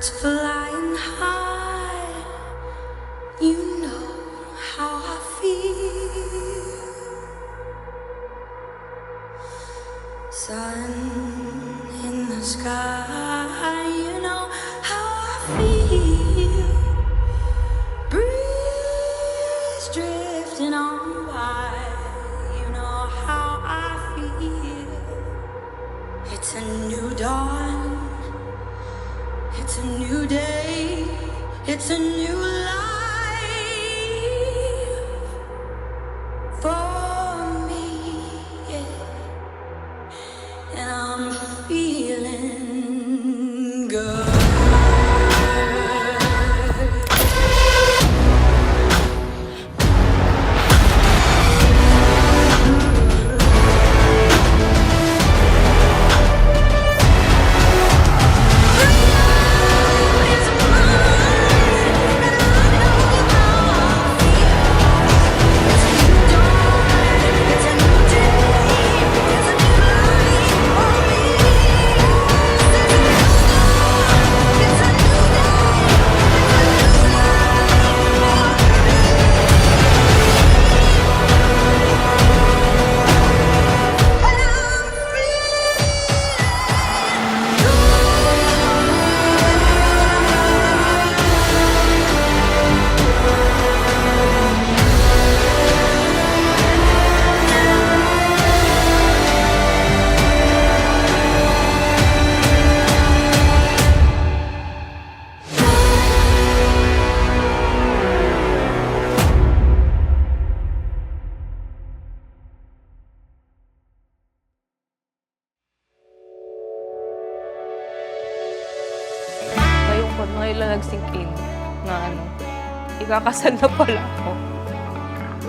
birds flying high, you know how I feel. Sun in the sky, you know how I feel. Breeze drifting on by, you know how I feel. It's a new dawn, it's a new day, it's a new life for me, yeah. And I'm feeling good. Ngayon lang nag-sink in na ikakasal na pala ako.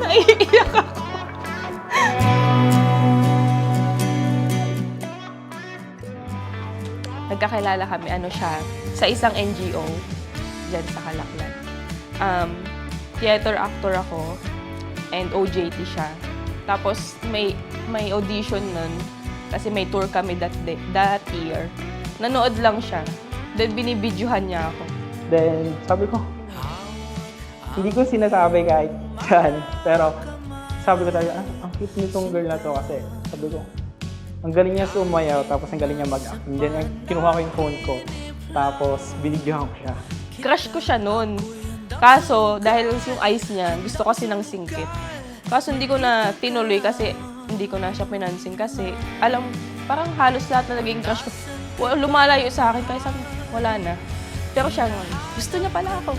Naiiyak ako. Nagkakilala kami, siya, sa isang NGO dyan sa Calaklan. Theater actor ako and OJT siya. Tapos may audition nun kasi may tour kami that year. Nanood lang siya. Then, binibidyohan niya ako. Then, sabi ko, hindi ko sinasabi kahit saan. Pero, sabi ko talaga, ang cute nitong girl na to kasi, sabi ko, ang galing niya sumayaw, tapos ang galing niya mag-act. And then, kinuha ko yung phone ko, tapos binidyohan ko siya. Crush ko siya noon. Kaso, dahil yung eyes niya, gusto kasi ng singkit. Kaso, hindi ko na tinuloy kasi hindi ko na siya pinansin kasi, parang halos lahat na naging crush ko. Lumalayo sa akin, kaya sabi, wala na. Pero siya nga, gusto niya pala ako.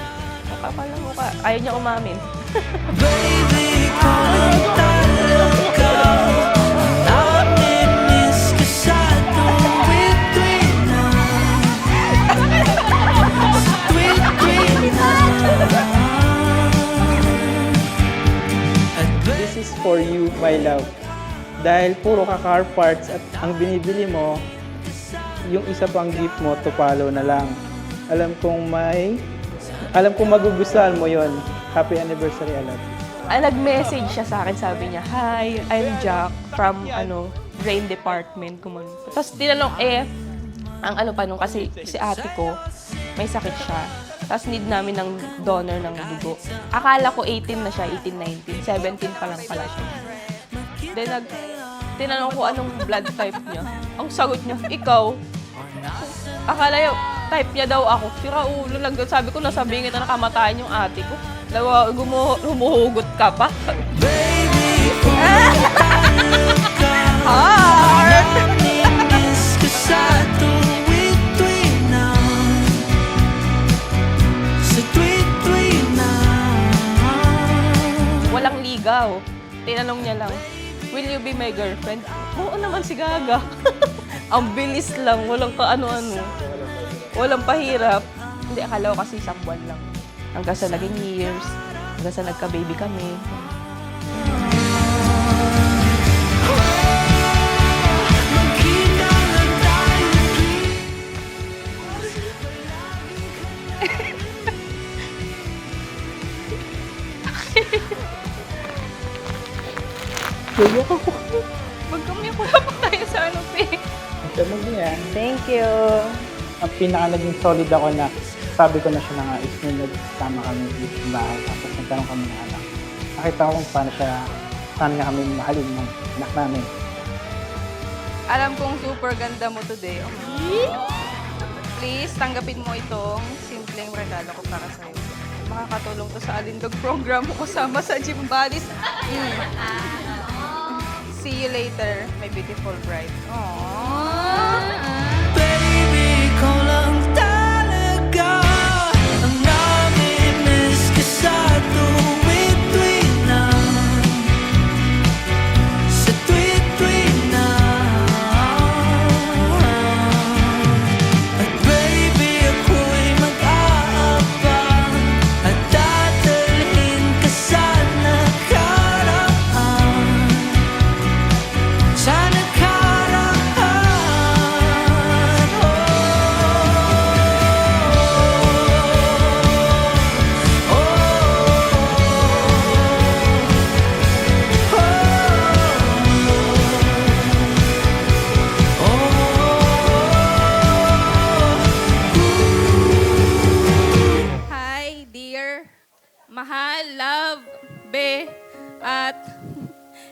Makapal na mukha. Ayaw niya umamin. Baby, kung talaga namiss ka sa tuwid-tuwid na, sa tuwid-tuwid na. This is for you, my love. Dahil puro ka car parts at ang binibili mo, yung isa pang gift mo, to follow na lang. Alam kong magugustuhan mo yon. Happy anniversary, I love you. Nag-message siya sa akin, sabi niya, "Hi, I'm Jack from brain department." Tapos tinanong, ang pa nung kasi si ate ko, may sakit siya. Tapos need namin ng donor ng dugo. Akala ko 18 na siya, 18, 19, 17 pa lang pala siya. Then tinanong ko anong blood type niya. Ang sagot niya, ikaw. Akala yung type niya daw ako. Sira ulo lang. Sabi ko, nasabingit na nakamatayan yung ate ko. Humuhugot ka pa. Baby, kung namiss ka sa tuwid-tuwid na, sa tuwid-tuwid na. Walang ligaw. Tinanong niya lang, "Will you be my girlfriend?" Oo naman si Gaga. Ang bilis lang, walang kaano-ano. Walang pahirap. Hindi, akala ko kasi isang buwan lang. Hanggang sa naging years, hanggang sa nagka-baby kami. Magkita lang tayo. Kuya ako. Magkami-kuya pa tayo sa ano, Pe. Ito mo niya. Thank you. ang pinaka naging solid ako na sabi ko na siya na nga is nung nagsama kami dito sa bahay tapos nagkaroon kami ng anak. Nakita ko kung paano niya kami mahalin ng anak namin. Alam kong super ganda mo today. Okay? Please, tanggapin mo itong simpleng regalo ko para sa'yo. Makakatulong to sa Alindog program mo kasama sa Gym Buddies. See you later, my beautiful bride. Aww. Baby, ikaw lang talaga ang nami-miss ka sa tuwid-tuwid na. Sa tuwid-tuwid na. At baby, ako'y mag-aabang at dadalhin ka sa nakaraan. Sa nakaraan. Hi, dear. Mahal, love, be, at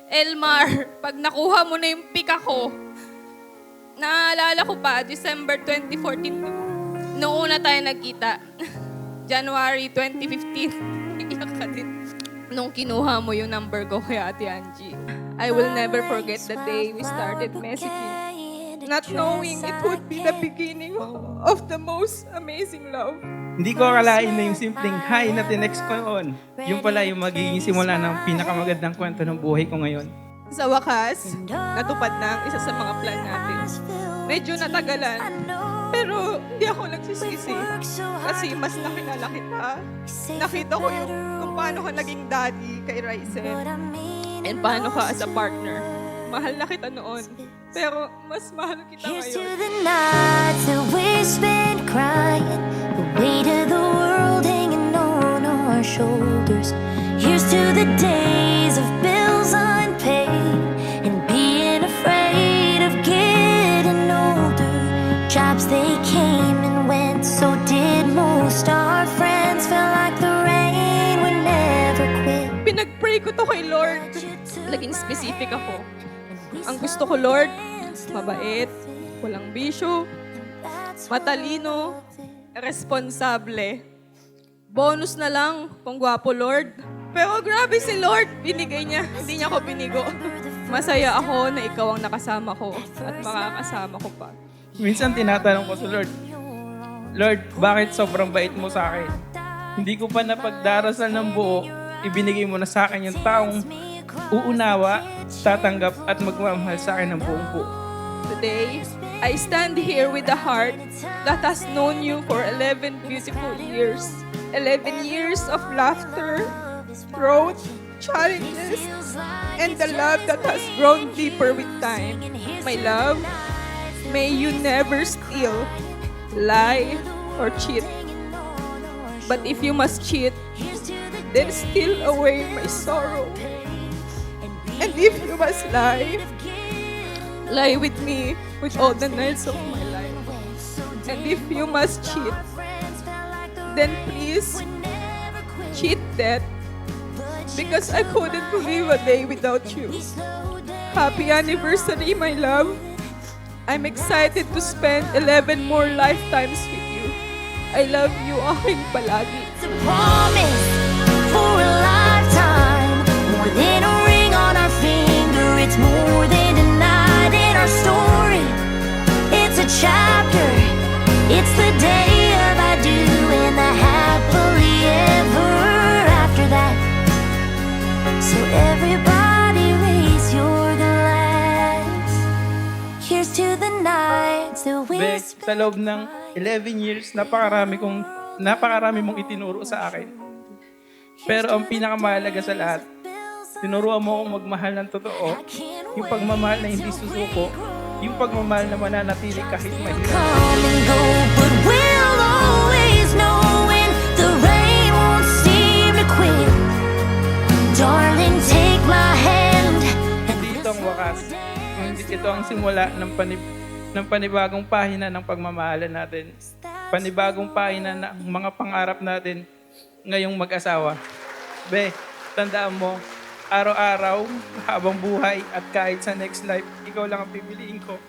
Elmar. Pag nakuha mo na yung pika ko, naalala ko pa, December 2014, noong una tayo nagkita. January 2015, iyak ka din. Nung kinuha mo yung number ko kay Ate Angie. I will never forget the day we started messaging. Not knowing it would be the beginning of the most amazing love. Hindi ko akalain na yung simpleng hi na tinext ko yun. Yung pala yung magiging simula ng pinakamagandang kwento ng buhay ko ngayon. Sa wakas, natupad na ang isa sa mga plan natin. Medyo natagalan, pero hindi ako nagsisisi. Kasi mas nakilala kita. Nakita ko yung kung paano ka naging daddy kay Ryzen. And paano ka as a partner. Mahal na kita noon. Pero mas mahal kita Here's to ngayon. the nights that we spent crying, the weight of the world hanging on our shoulders. Here's to the days of bills unpaid and being afraid of getting older. Jobs they came and went, so did most. Our friends felt like the rain would never quit. Pinag-pray ko to kay Lord. Laging specific ako. Ang gusto ko, Lord, mabait, walang bisyo, matalino, responsable. Bonus na lang kung gwapo, Lord. Pero grabe si Lord, binigay niya, hindi niya ako binigo. Masaya ako na ikaw ang nakasama ko at makakasama ko pa. Minsan tinatanong ko sa Lord, Lord, bakit sobrang bait mo sa akin? Hindi ko pa napagdarasal ng buo, ibinigay mo na sa akin yung taong uunawa, tatanggap at magmamahal sa akin ng buong buo. Today, I stand here with a heart that has known you for 11 beautiful years. 11 years of laughter, growth, challenges, and the love that has grown deeper with time. My love, may you never steal, lie, or cheat. But if you must cheat, then steal away my sorrow. And if you must lie with me with all the nights of my life. And if you must cheat, then please cheat death, because I couldn't live a day without you. Happy anniversary, my love. I'm excited to spend 11 more lifetimes with you. I love you, aking palagi. It's a promise for a lifetime, more than a ring on our finger. It's more than a night in our story. It's a chapter. It's the day of I do and the happily ever after that. So everybody raise your glass. Here's to the nights that we Bek, sa loob ng 11 years, napakarami mong itinuro sa akin. Pero ang pinakamahalaga sa lahat, tinuruan mo akong magmahal ng totoo, yung pagmamahal na hindi susuko, yung pagmamahal na mananatili kahit mahirap. come and go, but we'll always know when the rain won't seem to quit. Darling, take my hand. Hindi ito ang wakas, hindi ito ang simula ng ng panibagong pahina ng pagmamahalan natin. Panibagong pahina ng mga pangarap natin ngayong mag-asawa. Be, tandaan mo, araw-araw, habang buhay at kahit sa next life, ikaw lang ang pipiliin ko.